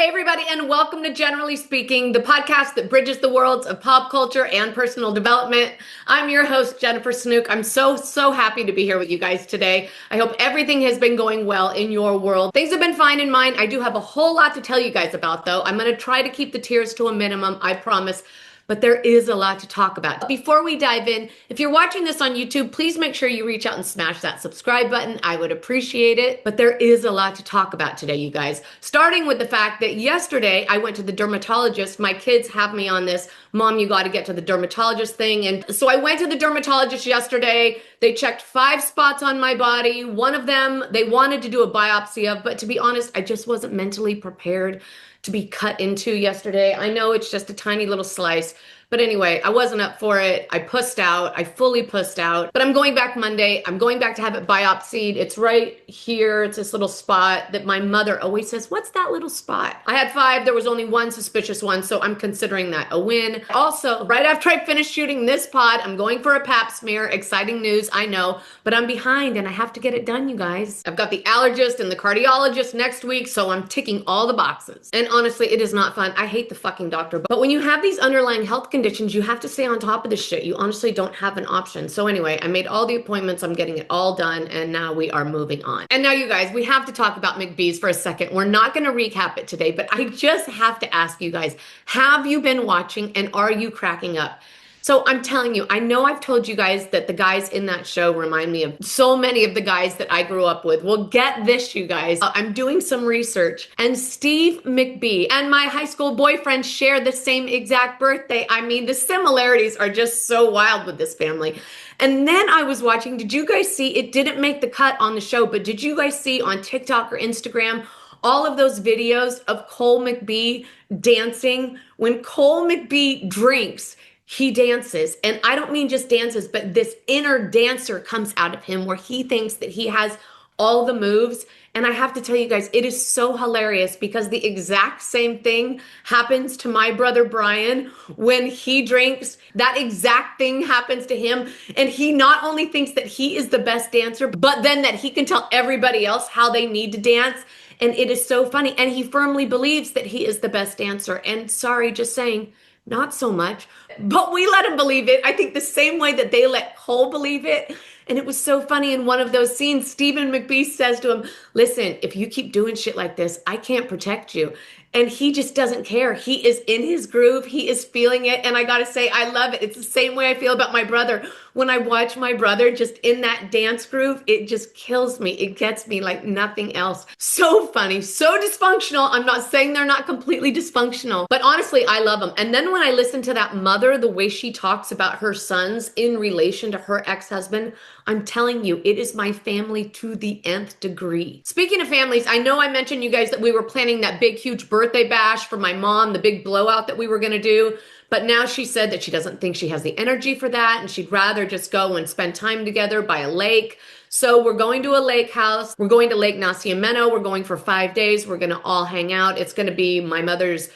Hey everybody, and welcome to Generally Speaking, the podcast that bridges the worlds of pop culture and personal development. I'm your host, Jennifer Snook. I'm so happy to be here with you guys today. I hope everything has been going well in your world. Things have been fine in mine. I do have a whole lot to tell you guys about, though. I'm going to try to keep the tears to a minimum, I promise. But there is a lot to talk about. Before we dive in, if you're watching this on YouTube, please make sure you reach out and smash that subscribe button. I would appreciate it. But there is a lot to talk about today, you guys. Starting with the fact that yesterday I went to the dermatologist. My kids have me on this, Mom, you got to get to the dermatologist thing. And so I went to the dermatologist yesterday. They checked 5 spots on my body. One of them they wanted to do a biopsy of, but to be honest, I just wasn't mentally prepared to be cut into yesterday. I know it's just a tiny little slice, but anyway, I wasn't up for it. I pussed out. I fully pussed out. But I'm going back Monday. I'm going back to have it biopsied. It's right here. It's this little spot that my mother always says, what's that little spot? I had 5. There was only 1 suspicious one, so I'm considering that a win. Also, right after I finish shooting this pod, I'm going for a pap smear. Exciting news, I know, but I'm behind and I have to get it done, you guys. I've got the allergist and the cardiologist next week, so I'm ticking all the boxes. And honestly, it is not fun. I hate the fucking doctor. But when you have these underlying health conditions, you have to stay on top of this shit. You honestly don't have an option. So anyway, I made all the appointments. I'm getting it all done. And now we are moving on. And now you guys, we have to talk about McBee's for a second. We're not going to recap it today, but I just have to ask you guys, have you been watching and are you cracking up? So I'm telling you, I know I've told you guys that the guys in that show remind me of so many of the guys that I grew up with. Well, get this, you guys. I'm doing some research and Steve McBee and my high school boyfriend share the same exact birthday. I mean, the similarities are just so wild with this family. And then I was watching, did you guys see, it didn't make the cut on the show, but did you guys see on TikTok or Instagram all of those videos of Cole McBee dancing? When Cole McBee drinks, he dances, and I don't mean just dances, but this inner dancer comes out of him where he thinks that he has all the moves. And I have to tell you guys, it is so hilarious because the exact same thing happens to my brother Brian when he drinks. That exact thing happens to him. And he not only thinks that he is the best dancer, but then that he can tell everybody else how they need to dance. And it is so funny. And he firmly believes that he is the best dancer. And sorry, just saying, not so much, but we let him believe it. I think the same way that they let Cole believe it. And it was so funny in one of those scenes, Stephen McBee says to him, listen, if you keep doing shit like this, I can't protect you. And he just doesn't care. He is in his groove. He is feeling it. And I got to say, I love it. It's the same way I feel about my brother. When I watch my brother just in that dance groove, it just kills me. It gets me like nothing else. So funny, so dysfunctional. I'm not saying they're not completely dysfunctional, but honestly, I love them. And then when I listen to that mother, the way she talks about her sons in relation to her ex-husband, I'm telling you, it is my family to the nth degree. Speaking of families, I know I mentioned you guys that we were planning that big, huge birthday bash for my mom, the big blowout that we were going to do. But now she said that she doesn't think she has the energy for that. And she'd rather just go and spend time together by a lake. So we're going to a lake house. We're going to Lake Nacimiento. We're going for 5 days. We're going to all hang out. It's going to be my mother's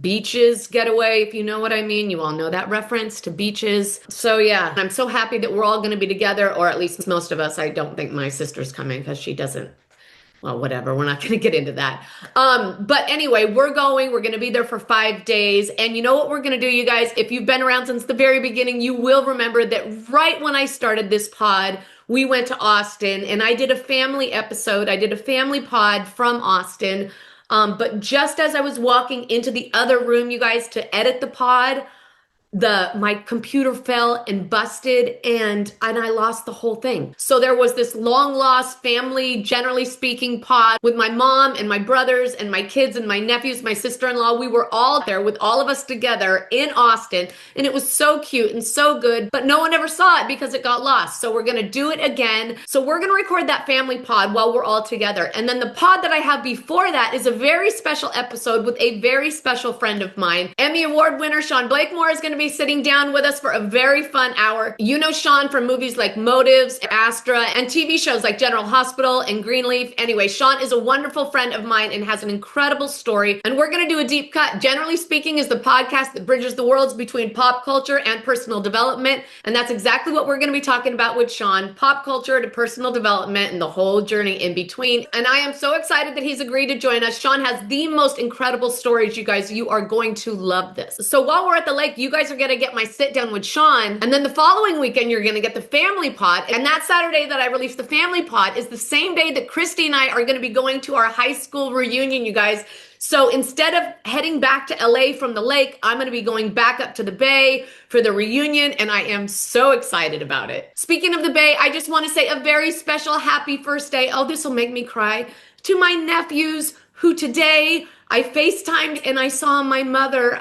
beaches getaway, if you know what I mean. You all know that reference to beaches. So yeah, I'm so happy that we're all going to be together, or at least most of us. I don't think my sister's coming because she doesn't. Well, whatever. We're not going to get into that. But anyway, we're going to be there for 5 days. And you know what we're going to do, you guys? If you've been around since the very beginning, you will remember that right when I started this pod, we went to Austin and I did a family episode. I did a family pod from Austin. But just as I was walking into the other room, you guys, to edit the pod, my computer fell and busted and I lost the whole thing. So there was this long lost family, generally speaking, pod with my mom and my brothers and my kids and my nephews, my sister-in-law. We were all there with all of us together in Austin and it was so cute and so good, but no one ever saw it because it got lost. So we're going to do it again. So we're going to record that family pod while we're all together. And then the pod that I have before that is a very special episode with a very special friend of mine. Emmy Award winner Sean Blakemore is going to be be sitting down with us for a very fun hour. You know Sean from movies like Motives, Astra, and TV shows like General Hospital and Greenleaf. Anyway, Sean is a wonderful friend of mine and has an incredible story. And we're going to do a deep cut. Generally Speaking is the podcast that bridges the worlds between pop culture and personal development. And that's exactly what we're going to be talking about with Sean, pop culture to personal development and the whole journey in between. And I am so excited that he's agreed to join us. Sean has the most incredible stories, you guys. You are going to love this. So while we're at the lake, you guys are going to get my sit down with Sean. And then the following weekend, you're going to get the family pod. And that Saturday that I release the family pod is the same day that Christy and I are going to be going to our high school reunion, you guys. So instead of heading back to LA from the lake, I'm going to be going back up to the Bay for the reunion, and I am so excited about it. Speaking of the Bay, I just want to say a very special happy first day. Oh, this will make me cry. To my nephews who today I FaceTimed and I saw my mother,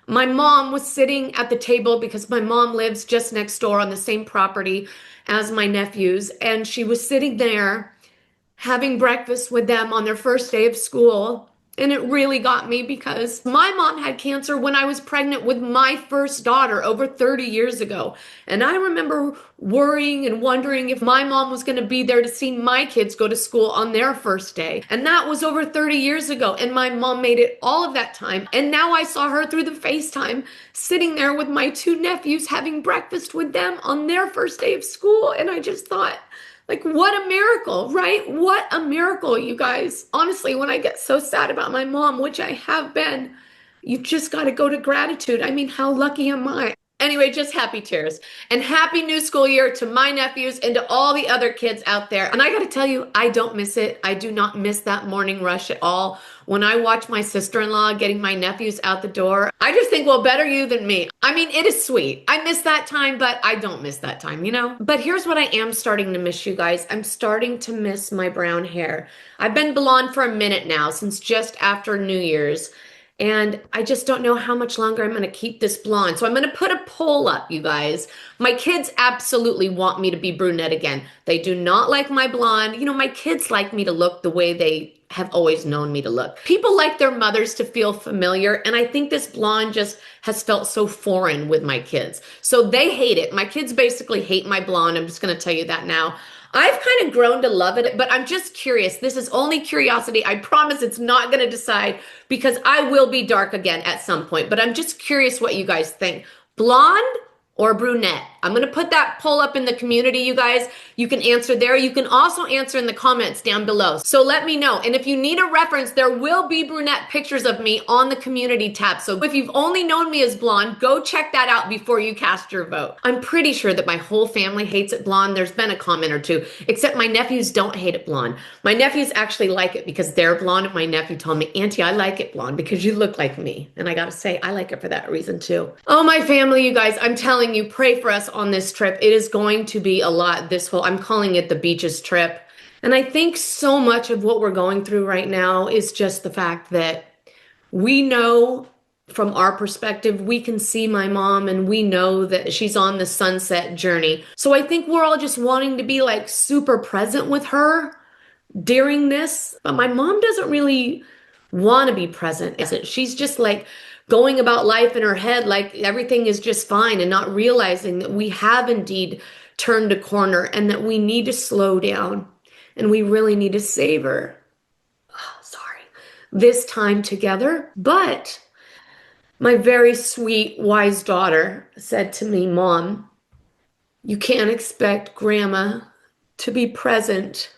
my mom was sitting at the table because my mom lives just next door on the same property as my nephews, and she was sitting there having breakfast with them on their first day of school. And it really got me because my mom had cancer when I was pregnant with my first daughter over 30 years ago. And I remember worrying and wondering if my mom was going to be there to see my kids go to school on their first day. And that was over 30 years ago. And my mom made it all of that time. And now I saw her through the FaceTime sitting there with my two nephews having breakfast with them on their first day of school. And I just thought, like, what a miracle, right? What a miracle, you guys. Honestly, when I get so sad about my mom, which I have been, you just got to go to gratitude. I mean, how lucky am I? Anyway, just happy tears. And happy new school year to my nephews and to all the other kids out there. And I got to tell you, I don't miss it. I do not miss that morning rush at all. When I watch my sister-in-law getting my nephews out the door, I just think, well, better you than me. I mean, it is sweet. I miss that time, but I don't miss that time, you know? But here's what I am starting to miss, you guys. I'm starting to miss my brown hair. I've been blonde for a minute now, since just after New Year's. And I just don't know how much longer I'm going to keep this blonde. So I'm going to put a poll up, you guys. My kids absolutely want me to be brunette again. They do not like my blonde. You know, my kids like me to look the way they have always known me to look. People like their mothers to feel familiar. And I think this blonde just has felt so foreign with my kids. So they hate it. My kids basically hate my blonde. I'm just going to tell you that now. I've kind of grown to love it, but I'm just curious. This is only curiosity. I promise it's not going to decide because I will be dark again at some point, but I'm just curious what you guys think. Blonde or brunette? I'm going to put that poll up in the community, you guys. You can answer there. You can also answer in the comments down below. So let me know. And if you need a reference, there will be brunette pictures of me on the community tab. So if you've only known me as blonde, go check that out before you cast your vote. I'm pretty sure that my whole family hates it blonde. There's been a comment or two, except my nephews don't hate it blonde. My nephews actually like it because they're blonde. And my nephew told me, Auntie, I like it blonde because you look like me. And I got to say, I like it for that reason too. Oh, my family, you guys, I'm telling you, pray for us on this trip. It is going to be a lot this whole, I'm calling it the beaches trip. And I think so much of what we're going through right now is just the fact that we know from our perspective, we can see my mom and we know that she's on the sunset journey. So I think we're all just wanting to be like super present with her during this. But my mom doesn't really want to be present. She's just like going about life in her head like everything is just fine and not realizing that we have indeed turned a corner and that we need to slow down and we really need to savor, this time together. But my very sweet, wise daughter said to me, Mom, you can't expect Grandma to be present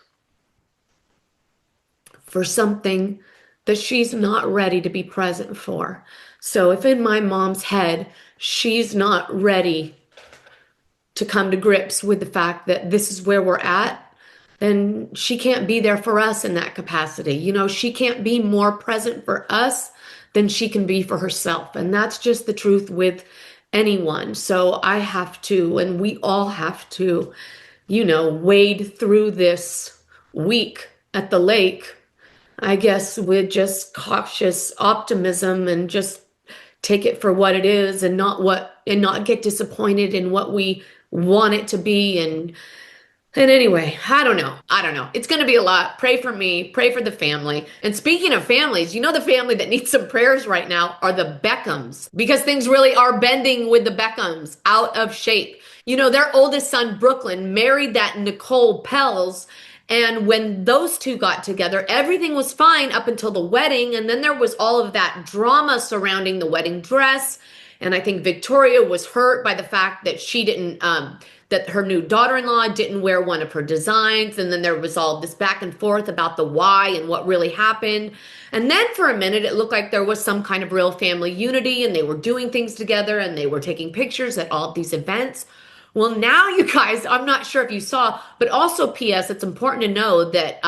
for something that she's not ready to be present for. So if in my mom's head, she's not ready to come to grips with the fact that this is where we're at, then she can't be there for us in that capacity. You know, she can't be more present for us than she can be for herself. And that's just the truth with anyone. So I have to, and we all have to, you know, wade through this week at the lake, I guess, with just cautious optimism and just take it for what it is and not get disappointed in what we want it to be and And anyway, I don't know. I don't know. It's going to be a lot. Pray for me. Pray for the family. And speaking of families, you know, the family that needs some prayers right now are the Beckhams, because things really are bending with the Beckhams, out of shape. You know, their oldest son, Brooklyn, married that Nicole Peltz. And when those two got together, everything was fine up until the wedding. And then there was all of that drama surrounding the wedding dress. And I think Victoria was hurt by the fact that she didn't, that her new daughter-in-law didn't wear one of her designs. And then there was all this back and forth about the why and what really happened. And then for a minute, it looked like there was some kind of real family unity and they were doing things together and they were taking pictures at all of these events. Well, now you guys, I'm not sure if you saw, but also PS, it's important to know that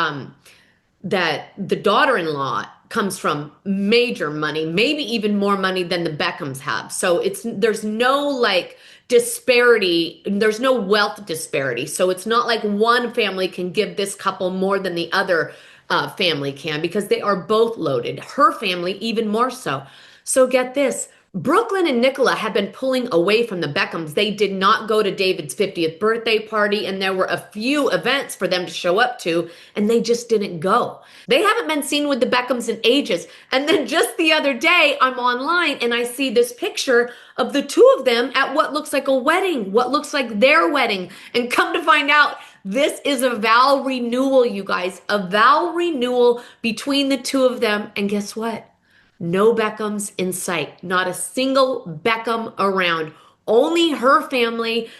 that the daughter-in-law comes from major money, maybe even more money than the Beckhams have. So there's no like disparity, there's no wealth disparity. So it's not like one family can give this couple more than the other family can, because they are both loaded. Her family even more so. So get this. Brooklyn and Nicola had been pulling away from the Beckhams. They did not go to David's 50th birthday party, and there were a few events for them to show up to, and they just didn't go. They haven't been seen with the Beckhams in ages. And then just the other day, I'm online and I see this picture of the two of them at what looks like a wedding, what looks like their wedding. And come to find out, this is a vow renewal, you guys, a vow renewal between the two of them. And guess what? No Beckhams in sight, not a single Beckham around, only her family,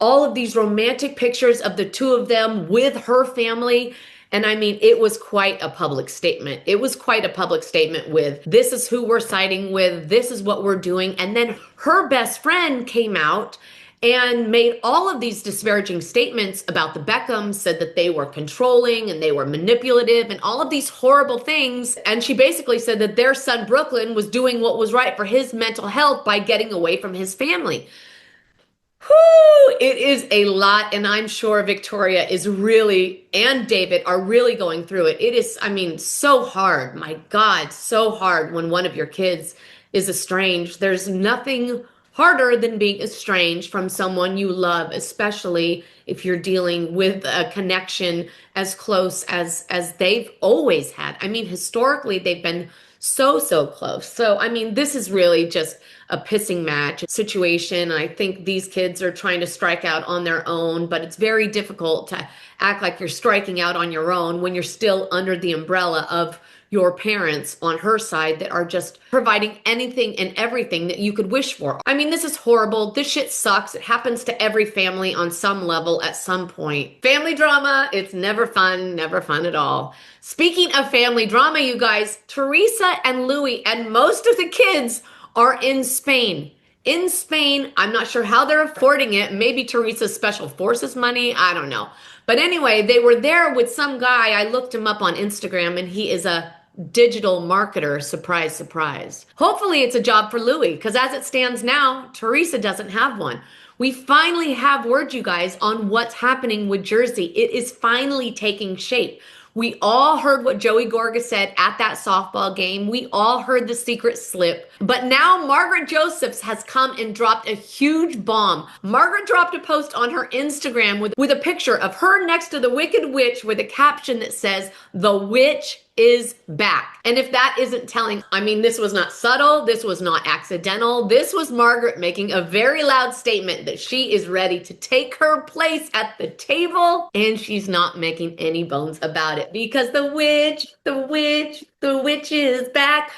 all of these romantic pictures of the two of them with her family. And I mean, it was quite a public statement. It was quite a public statement with, this is who we're siding with, this is what we're doing. And then her best friend came out and made all of these disparaging statements about the Beckhams, said that they were controlling and they were manipulative and all of these horrible things. And she basically said that their son Brooklyn was doing what was right for his mental health by getting away from his family. Whew, it is a lot, and I'm sure Victoria is really, and David are really going through it. It is, I mean, so hard. My God, so hard when one of your kids is estranged. There's nothing harder than being estranged from someone you love, especially if you're dealing with a connection as close as they've always had. I mean, historically, they've been so close. So, I mean, this is really just a pissing match situation. I think these kids are trying to strike out on their own, but it's very difficult to act like you're striking out on your own when you're still under the umbrella of your parents on her side that are just providing anything and everything that you could wish for. I mean, this is horrible. This shit sucks. It happens to every family on some level at some point. Family drama, it's never fun at all. Speaking of family drama, you guys, Teresa and Louie and most of the kids are in Spain. In Spain, I'm not sure how they're affording it. Maybe Teresa's special forces money. I don't know. But anyway, they were there with some guy. I looked him up on Instagram and he is a digital marketer. Surprise, surprise. Hopefully it's a job for Louie, because as it stands now, Teresa doesn't have one. We finally have word, you guys, on what's happening with Jersey. It is finally taking shape. We all heard what Joey Gorga said at that softball game. We all heard the secret slip. But now Margaret Josephs has come and dropped a huge bomb. Margaret dropped a post on her Instagram with a picture of her next to the Wicked Witch with a caption that says, "The witch is back." And if that isn't telling, I mean, this was not subtle. This was not accidental. This was Margaret making a very loud statement that she is ready to take her place at the table. And she's not making any bones about it, because the witch is back.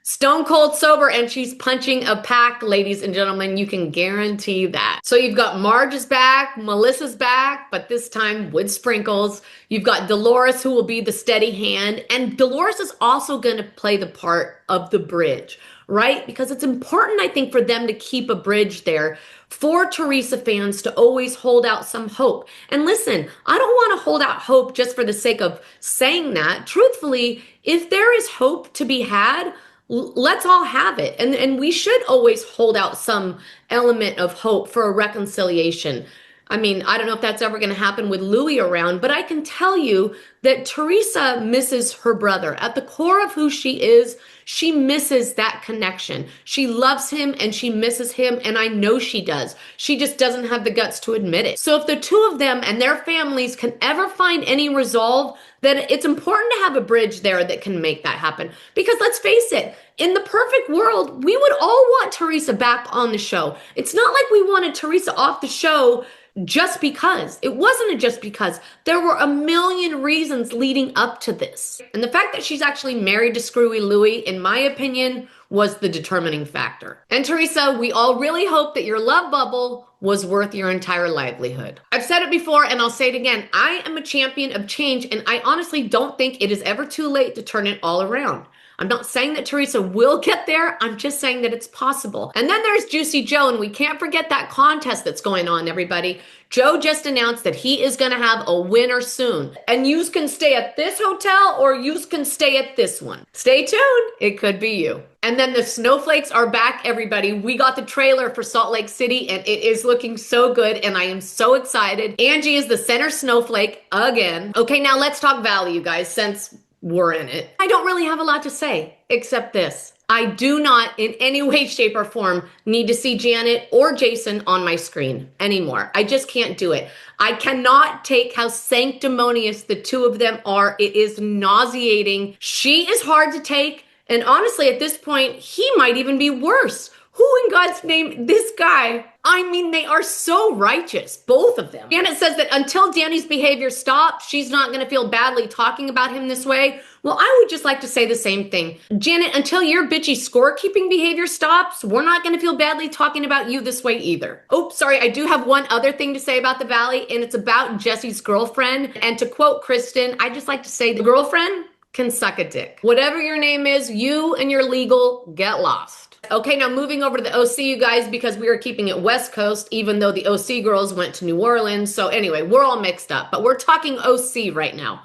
Stone cold sober, and she's punching a pack, ladies and gentlemen. You can guarantee that. So you've got Marge is back, Melissa's back, but this time with sprinkles. You've got Dolores, who will be the steady hand, and Dolores is also going to play the part of the bridge, right? Because it's important, I think, for them to keep a bridge there for Teresa fans to always hold out some hope. And listen, I don't want to hold out hope just for the sake of saying that. Truthfully, if there is hope to be had, let's all have it. And we should always hold out some element of hope for a reconciliation. I mean, I don't know if that's ever going to happen with Louie around, but I can tell you that Teresa misses her brother. At the core of who she is, she misses that connection. She loves him and she misses him, and I know she does. She just doesn't have the guts to admit it. So if the two of them and their families can ever find any resolve, then it's important to have a bridge there that can make that happen. Because let's face it, in the perfect world, we would all want Teresa back on the show. It's not like we wanted Teresa off the show just because. It wasn't a just because. There were a million reasons leading up to this. And the fact that she's actually married to Screwy Louie, in my opinion, was the determining factor. And Teresa, we all really hope that your love bubble was worth your entire livelihood. I've said it before and I'll say it again. I am a champion of change, and I honestly don't think it is ever too late to turn it all around. I'm not saying that Teresa will get there. I'm just saying that it's possible. And then there's Juicy Joe, and we can't forget that contest that's going on, everybody. Joe just announced that he is going to have a winner soon. And you can stay at this hotel or you can stay at this one. Stay tuned. It could be you. And then the snowflakes are back, everybody. We got the trailer for Salt Lake City and it is looking so good and I am so excited. Angie is the center snowflake again. Okay, now let's talk Valley, you guys, since we're in it. I don't really have a lot to say except this. I do not in any way, shape, or form need to see Janet or Jason on my screen anymore. I just can't do it. I cannot take how sanctimonious the two of them are. It is nauseating. She is hard to take. And honestly, at this point, he might even be worse. Who in God's name, this guy? I mean, they are so righteous, both of them. Janet says that until Danny's behavior stops, she's not going to feel badly talking about him this way. Well, I would just like to say the same thing. Janet, until your bitchy scorekeeping behavior stops, we're not going to feel badly talking about you this way either. Oh, sorry, I do have one other thing to say about the Valley, and it's about Jesse's girlfriend. And to quote Kristen, I just like to say the girlfriend can suck a dick. Whatever your name is, you and your legal get lost. Okay, now moving over to the OC, you guys, because we are keeping it West Coast, even though the OC girls went to New Orleans. So anyway, we're all mixed up, but we're talking OC right now.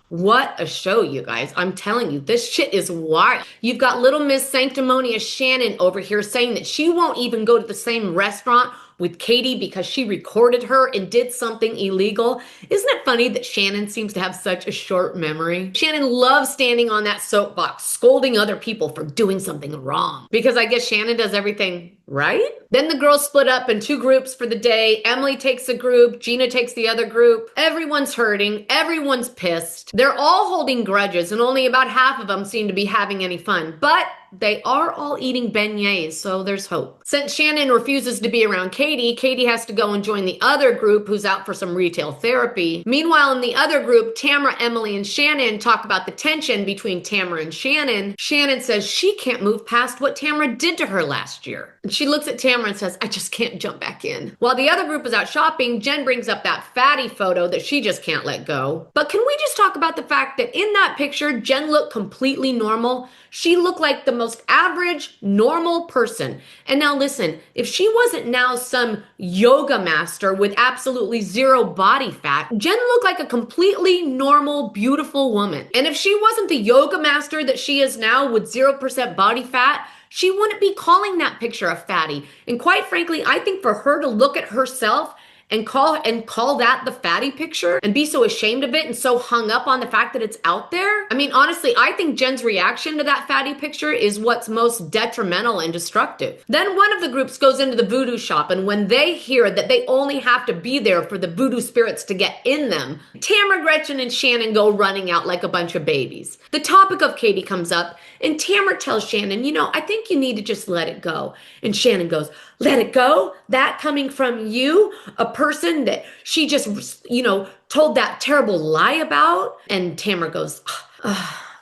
What a show, you guys. I'm telling you, this shit is wild. You've got little Miss Sanctimonious Shannon over here saying that she won't even go to the same restaurant with Katie because she recorded her and did something illegal. Isn't it funny that Shannon seems to have such a short memory? Shannon loves standing on that soapbox, scolding other people for doing something wrong. Because I guess Shannon does everything right? Then the girls split up in two groups for the day. Emily takes a group, Gina takes the other group. Everyone's hurting, everyone's pissed. They're all holding grudges and only about half of them seem to be having any fun. But they are all eating beignets, so there's hope. Since Shannon refuses to be around Katie, Katie has to go and join the other group who's out for some retail therapy. Meanwhile, in the other group, Tamara, Emily, and Shannon talk about the tension between Tamara and Shannon. Shannon says she can't move past what Tamara did to her last year. And she looks at Tamara and says, I just can't jump back in. While the other group is out shopping, Jen brings up that fatty photo that she just can't let go. But can we just talk about the fact that in that picture, Jen looked completely normal? She looked like the most average, normal person. And now listen, if she wasn't now some yoga master with absolutely zero body fat, Jen looked like a completely normal, beautiful woman. And if she wasn't the yoga master that she is now with 0% body fat, she wouldn't be calling that picture a fatty. And quite frankly, I think for her to look at herself and call that the fatty picture and be so ashamed of it and so hung up on the fact that it's out there. I mean, honestly, I think Jen's reaction to that fatty picture is what's most detrimental and destructive. Then one of the groups goes into the voodoo shop, and when they hear that they only have to be there for the voodoo spirits to get in them, Tamara, Gretchen, and Shannon go running out like a bunch of babies. The topic of Katie comes up, and Tamara tells Shannon, I think you need to just let it go. And Shannon goes, let it go? That coming from you? A person that she just, told that terrible lie about? And Tamara goes,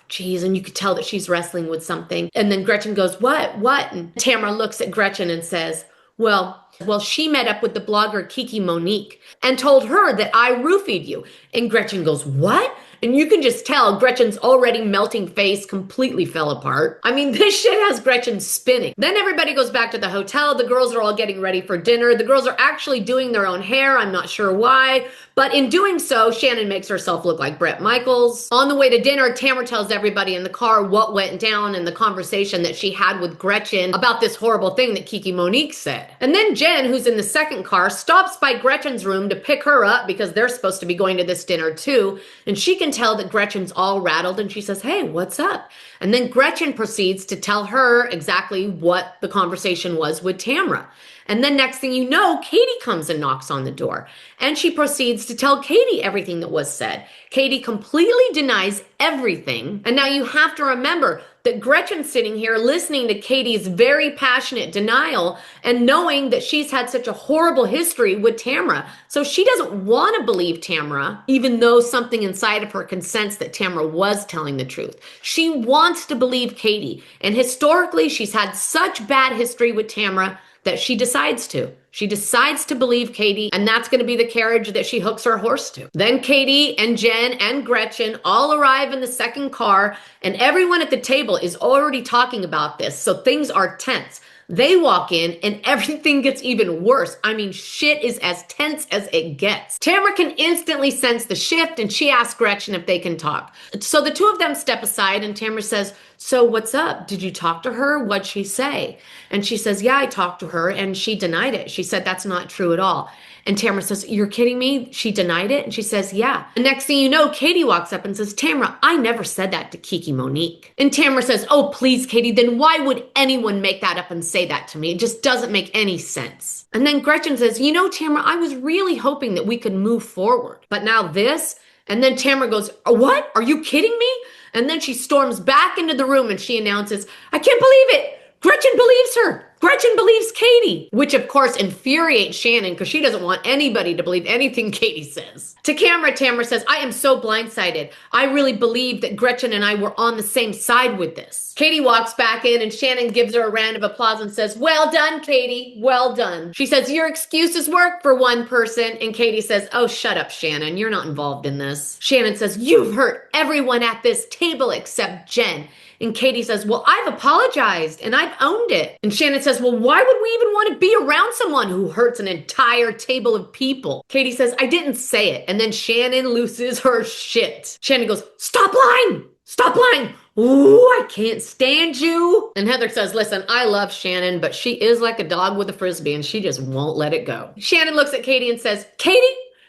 geez, and you could tell that she's wrestling with something. And then Gretchen goes, what? And Tamara looks at Gretchen and says, well, she met up with the blogger Kiki Monique and told her that I roofied you. And Gretchen goes, what? And you can just tell Gretchen's already melting face completely fell apart. I mean, this shit has Gretchen spinning. Then everybody goes back to the hotel. The girls are all getting ready for dinner. The girls are actually doing their own hair. I'm not sure why. But in doing so, Shannon makes herself look like Bret Michaels. On the way to dinner, Tamara tells everybody in the car what went down in the conversation that she had with Gretchen about this horrible thing that Kiki Monique said. And then Jen, who's in the second car, stops by Gretchen's room to pick her up because they're supposed to be going to this dinner too. And she can tell that Gretchen's all rattled and she says, hey, what's up? And then Gretchen proceeds to tell her exactly what the conversation was with Tamara. And then next thing you know, Katie comes and knocks on the door. And she proceeds to tell Katie everything that was said. Katie completely denies everything. And now you have to remember that Gretchen's sitting here listening to Katie's very passionate denial and knowing that she's had such a horrible history with Tamara. So she doesn't want to believe Tamara, even though something inside of her consents that Tamara was telling the truth. She wants to believe Katie. And historically, she's had such bad history with Tamara that she decides to. She decides to believe Katie, and that's going to be the carriage that she hooks her horse to. Then Katie and Jen and Gretchen all arrive in the second car, and everyone at the table is already talking about this, so things are tense. They walk in and everything gets even worse. I mean, shit is as tense as it gets. Tamara can instantly sense the shift and she asks Gretchen if they can talk. So the two of them step aside and Tamara says, so what's up? Did you talk to her? What'd she say? And she says, yeah, I talked to her and she denied it. She said, that's not true at all. And Tamara says, you're kidding me? She denied it? And she says, yeah. The next thing you know, Katie walks up and says, Tamara, I never said that to Kiki Monique. And Tamara says, oh, please, Katie, then why would anyone make that up and say that to me? It just doesn't make any sense. And then Gretchen says, you know, Tamara, I was really hoping that we could move forward. But now this? And then Tamara goes, what? Are you kidding me? And then she storms back into the room and she announces, I can't believe it. Gretchen believes her. Gretchen believes Katie, which of course infuriates Shannon because she doesn't want anybody to believe anything Katie says. To camera, Tamara says, I am so blindsided. I really believe that Gretchen and I were on the same side with this. Katie walks back in and Shannon gives her a round of applause and says, well done, Katie, well done. She says, your excuses work for one person. And Katie says, oh, shut up, Shannon. You're not involved in this. Shannon says, you've hurt everyone at this table except Jen. And Katie says, well, I've apologized and I've owned it. And Shannon says, well, why would we even want to be around someone who hurts an entire table of people? Katie says, I didn't say it. And then Shannon loses her shit. Shannon goes, stop lying. Stop lying. Ooh, I can't stand you. And Heather says, listen, I love Shannon, but she is like a dog with a frisbee and she just won't let it go. Shannon looks at Katie and says, Katie,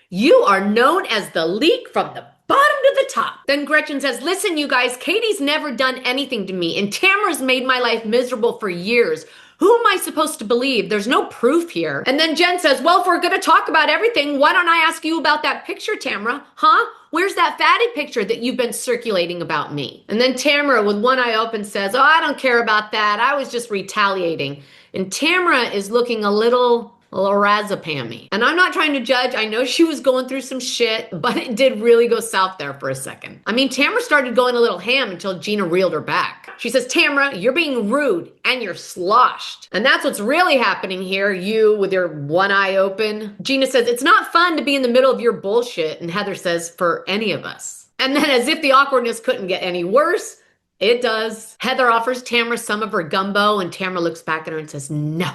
you are known as the leak from the bottom to the top. Then Gretchen says, listen, you guys, Katie's never done anything to me and Tamara's made my life miserable for years. Who am I supposed to believe? There's no proof here. And then Jen says, well, if we're going to talk about everything, why don't I ask you about that picture, Tamara? Huh? Where's that fatty picture that you've been circulating about me? And then Tamara, with one eye open, says, oh, I don't care about that. I was just retaliating. And Tamara is looking a little razapammy. And I'm not trying to judge. I know she was going through some shit, but it did really go south there for a second. I mean, Tamara started going a little ham until Gina reeled her back. She says, Tamara, you're being rude and you're sloshed. And that's what's really happening here, you with your one eye open. Gina says, it's not fun to be in the middle of your bullshit. And Heather says, for any of us. And then as if the awkwardness couldn't get any worse, it does. Heather offers Tamara some of her gumbo and Tamara looks back at her and says, no,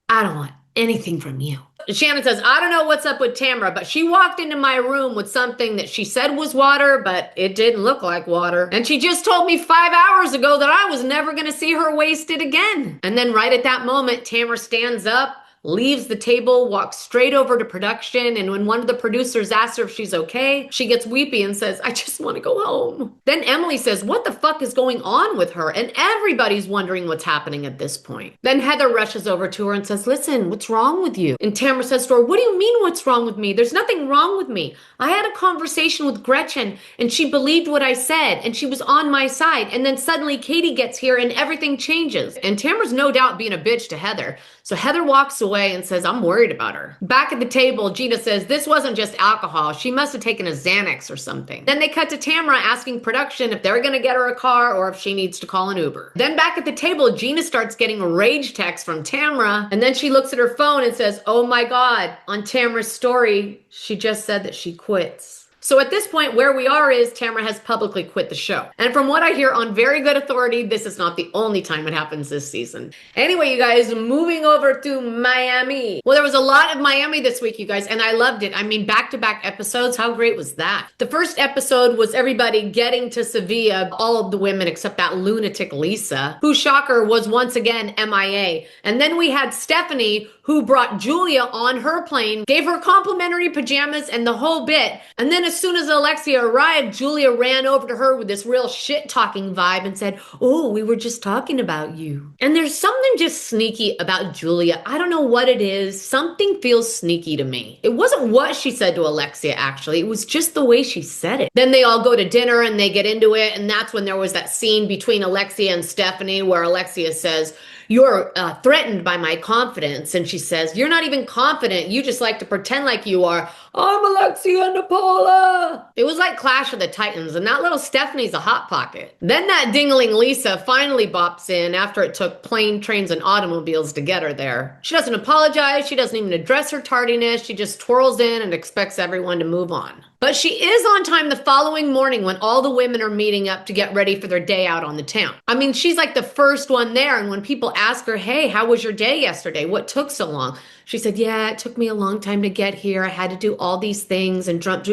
I don't want anything from you. Shannon says, I don't know what's up with Tamara, but she walked into my room with something that she said was water, but it didn't look like water. And she just told me 5 hours ago that I was never going to see her wasted again. And then right at that moment, Tamara stands up, leaves the table, walks straight over to production, and when one of the producers asks her if she's okay, she gets weepy and says, I just want to go home. Then Emily says, what the fuck is going on with her? And everybody's wondering what's happening at this point. Then Heather rushes over to her and says, listen, what's wrong with you? And Tamara says to her, what do you mean what's wrong with me? There's nothing wrong with me. I had a conversation with Gretchen and she believed what I said and she was on my side. And then suddenly Katie gets here and everything changes. And Tamara's no doubt being a bitch to Heather. So Heather walks away and says, I'm worried about her. Back at the table, Gina says, this wasn't just alcohol. She must have taken a Xanax or something. Then they cut to Tamara asking production if they're going to get her a car or if she needs to call an Uber. Then back at the table, Gina starts getting a rage text from Tamara. And then she looks at her phone and says, oh my God, on Tamara's story, she just said that she quits. So at this point, where we are is Tamara has publicly quit the show. And from what I hear on very good authority, this is not the only time it happens this season. Anyway, you guys, moving over to Miami. Well, there was a lot of Miami this week, you guys, and I loved it. I mean, back-to-back episodes, how great was that? The first episode was everybody getting to Sevilla, all of the women except that lunatic Lisa, who, shocker, was once again MIA. And then we had Stephanie, who brought Julia on her plane, gave her complimentary pajamas and the whole bit. And then as soon as Alexia arrived, Julia ran over to her with this real shit-talking vibe and said, "Oh, we were just talking about you." And there's something just sneaky about Julia. I don't know what it is. Something feels sneaky to me. It wasn't what she said to Alexia, actually. It was just the way she said it. Then they all go to dinner and they get into it. And that's when there was that scene between Alexia and Stephanie where Alexia says, "You're threatened by my confidence." And she says, "You're not even confident. You just like to pretend like you are. I'm Alexia Nicola." It was like Clash of the Titans, and that little Stephanie's a hot pocket. Then that dingling Lisa finally bops in after it took plane, trains, and automobiles to get her there. She doesn't apologize. She doesn't even address her tardiness. She just twirls in and expects everyone to move on. But she is on time the following morning when all the women are meeting up to get ready for their day out on the town. I mean, she's like the first one there, and when people ask her, "Hey, how was your day yesterday? What took so long?" She said, "Yeah, it took me a long time to get here. I had to do all these things and jump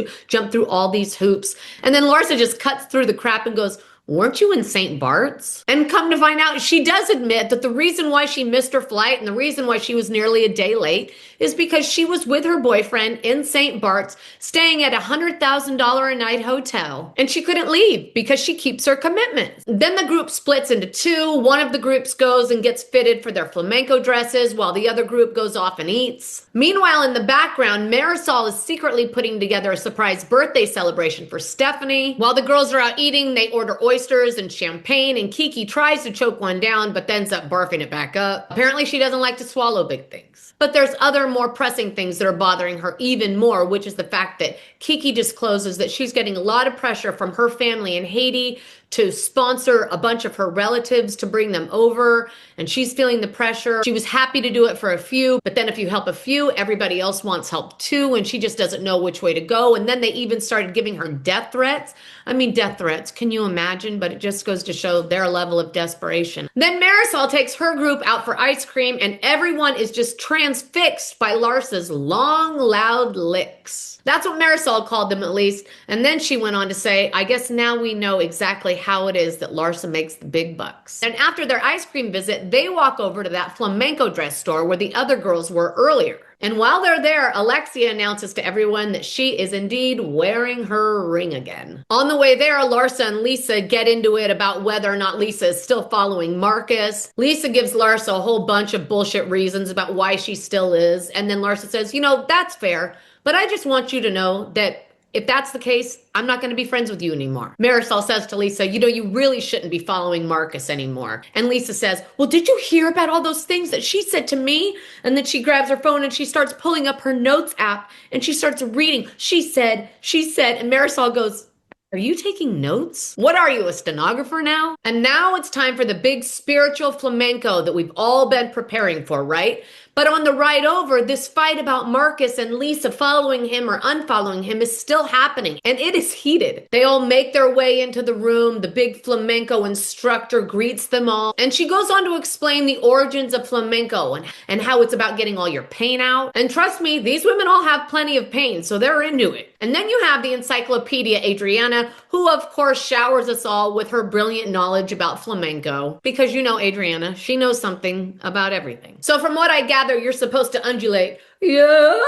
through all these hoops." And then Larsa just cuts through the crap and goes, "Weren't you in St. Bart's?" And come to find out, she does admit that the reason why she missed her flight and the reason why she was nearly a day late is because she was with her boyfriend in St. Bart's, staying at a $100,000 a night hotel, and she couldn't leave because she keeps her commitments. Then the group splits into two. One of the groups goes and gets fitted for their flamenco dresses while the other group goes off and eats. Meanwhile, in the background, Marisol is secretly putting together a surprise birthday celebration for Stephanie. While the girls are out eating, they order oysters and champagne, and Kiki tries to choke one down but ends up barfing it back up. Apparently she doesn't like to swallow big things. But there's other more pressing things that are bothering her even more, which is the fact that Kiki discloses that she's getting a lot of pressure from her family in Haiti to sponsor a bunch of her relatives to bring them over, and she's feeling the pressure. She was happy to do it for a few, but then if you help a few, everybody else wants help too, and she just doesn't know which way to go. And then they even started giving her death threats. I mean, death threats, can you imagine? But it just goes to show their level of desperation. Then Marisol takes her group out for ice cream, and everyone is just transfixed by Larsa's long, loud licks. That's what Marisol called them, at least. And then she went on to say, "I guess now we know exactly how it is that Larsa makes the big bucks." And after their ice cream visit, they walk over to that flamenco dress store where the other girls were earlier. And while they're there, Alexia announces to everyone that she is indeed wearing her ring again. On the way there, Larsa and Lisa get into it about whether or not Lisa is still following Marcus. Lisa gives Larsa a whole bunch of bullshit reasons about why she still is. And then Larsa says, "You know, that's fair, but I just want you to know that if that's the case, I'm not going to be friends with you anymore." Marisol says to Lisa, "You know, you really shouldn't be following Marcus anymore." And Lisa says, "Well, did you hear about all those things that she said to me?" And then she grabs her phone and she starts pulling up her notes app and she starts reading. She said, and Marisol goes, "Are you taking notes? What are you, a stenographer now?" And now it's time for the big spiritual flamenco that we've all been preparing for, right? But on the ride over, this fight about Marcus and Lisa following him or unfollowing him is still happening, and it is heated. They all make their way into the room. The big flamenco instructor greets them all, and she goes on to explain the origins of flamenco and how it's about getting all your pain out. And trust me, these women all have plenty of pain, so they're into it. And then you have the encyclopedia Adriana, who of course showers us all with her brilliant knowledge about flamenco. Because you know Adriana, she knows something about everything. So from what I gather, you're supposed to undulate. Yeah.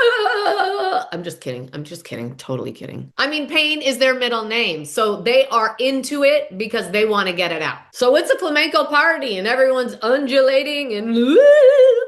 I'm just kidding. Totally kidding. I mean, pain is their middle name. So they are into it because they want to get it out. So it's a flamenco party and everyone's undulating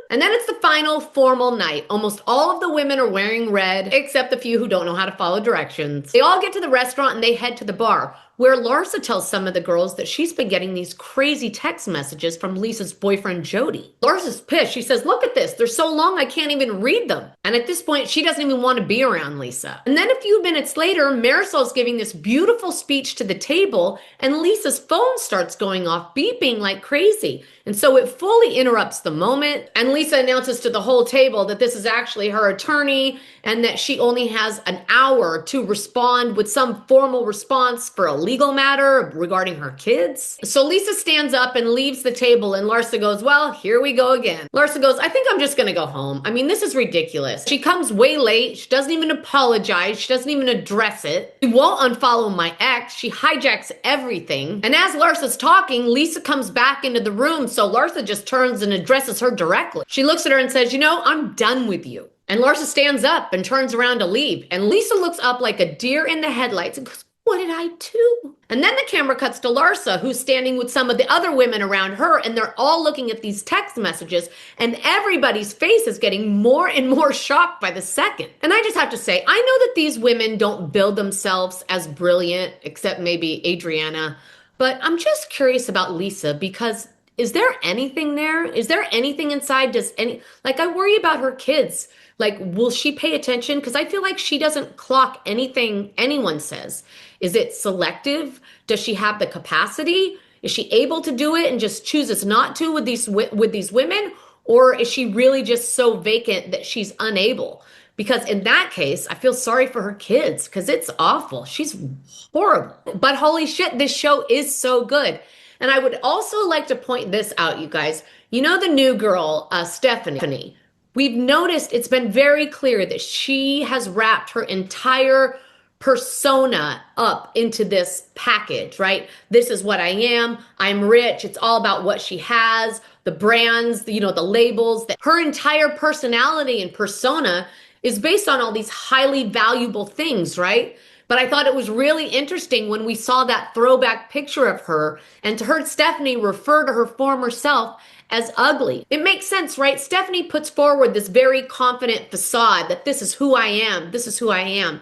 and then it's the final formal night. Almost all of the women are wearing red, except the few who don't know how to follow directions. They all get to the restaurant and they head to the bar. where Larsa tells some of the girls that she's been getting these crazy text messages from Lisa's boyfriend, Jody. Larsa's pissed. She says, look at this. They're so long, I can't even read them. And at this point, she doesn't even want to be around Lisa. And then a few minutes later, Marisol's giving this beautiful speech to the table, and Lisa's phone starts going off, beeping like crazy. And so it fully interrupts the moment. And Lisa announces to the whole table that this is actually her attorney and that she only has an hour to respond with some formal response for a legal matter regarding her kids. So Lisa stands up and leaves the table, and Larsa goes, well, here we go again. Larsa goes, I think I'm just gonna go home. I mean, this is ridiculous. She comes way late. She doesn't even apologize. She doesn't even address it. She won't unfollow my ex. She hijacks everything. And as Larsa's talking, Lisa comes back into the room, so Larsa just turns and addresses her directly. She looks at her and says, you know, I'm done with you. And Larsa stands up and turns around to leave. And Lisa looks up like a deer in the headlights and goes, what did I do? And then the camera cuts to Larsa, who's standing with some of the other women around her, and they're all looking at these text messages, and everybody's face is getting more and more shocked by the second. And I just have to say, I know that these women don't build themselves as brilliant, except maybe Adriana, but I'm just curious about Lisa, because is there anything there? Is there anything inside? I worry about her kids. Like, will she pay attention? Because I feel like she doesn't clock anything anyone says. Is it selective? Does she have the capacity? Is she able to do it and just chooses not to with these women? Or is she really just so vacant that she's unable? Because in that case, I feel sorry for her kids because it's awful. She's horrible. But holy shit, this show is so good. And I would also like to point this out, you guys. You know the new girl, Stephanie? We've noticed it's been very clear that she has wrapped her entire persona up into this package, right? This is what I am. I'm rich. It's all about what she has, the brands, the labels. That her entire personality and persona is based on all these highly valuable things, right? But I thought it was really interesting when we saw that throwback picture of her, and to heard Stephanie refer to her former self as ugly. It makes sense, right? Stephanie puts forward this very confident facade that this is who I am, this is who I am.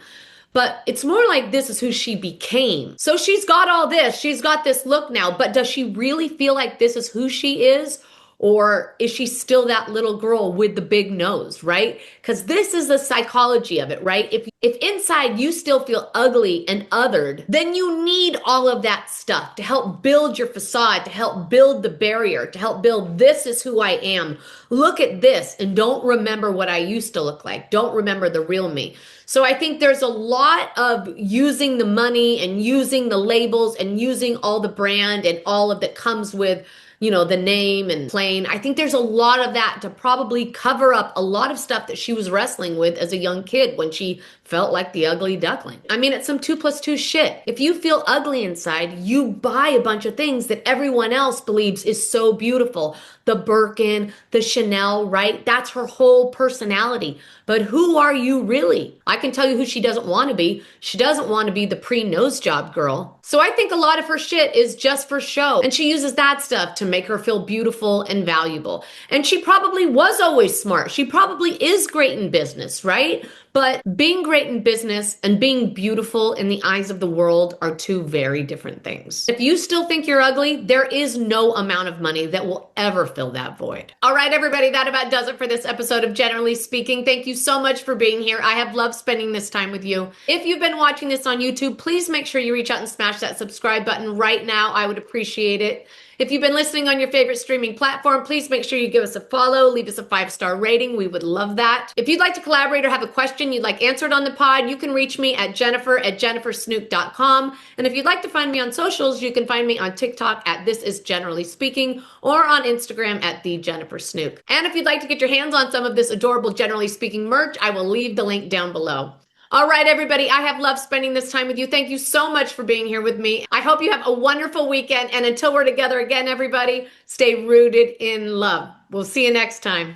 But it's more like this is who she became. So she's got all this, she's got this look now, but does she really feel like this is who she is? Or is she still that little girl with the big nose, right? Because this is the psychology of it, right? If inside you still feel ugly and othered, then you need all of that stuff to help build your facade, to help build the barrier, to help build this is who I am. Look at this and don't remember what I used to look like. Don't remember the real me. So I think there's a lot of using the money and using the labels and using all the brand and all of that comes with the name and plain. I think there's a lot of that to probably cover up a lot of stuff that she was wrestling with as a young kid when she felt like the ugly duckling. I mean, it's some 2 + 2 shit. If you feel ugly inside, you buy a bunch of things that everyone else believes is so beautiful. The Birkin, the Chanel, right? That's her whole personality. But who are you really? I can tell you who she doesn't want to be. She doesn't want to be the pre-nose job girl. So I think a lot of her shit is just for show. And she uses that stuff to make her feel beautiful and valuable. And she probably was always smart. She probably is great in business, right? But being great in business and being beautiful in the eyes of the world are two very different things. If you still think you're ugly, there is no amount of money that will ever fill that void. All right, everybody, that about does it for this episode of Generally Speaking. Thank you so much for being here. I have loved spending this time with you. If you've been watching this on YouTube, please make sure you reach out and smash that subscribe button right now. I would appreciate it. If you've been listening on your favorite streaming platform, please make sure you give us a follow, leave us a 5-star rating. We would love that. If you'd like to collaborate or have a question you'd like answered on the pod, you can reach me at jennifer@jennifersnook.com. And if you'd like to find me on socials, you can find me on TikTok at This Is Generally Speaking or on Instagram at The Jennifer Snook. And if you'd like to get your hands on some of this adorable Generally Speaking merch, I will leave the link down below. All right, everybody, I have loved spending this time with you. Thank you so much for being here with me. I hope you have a wonderful weekend. And until we're together again, everybody, stay rooted in love. We'll see you next time.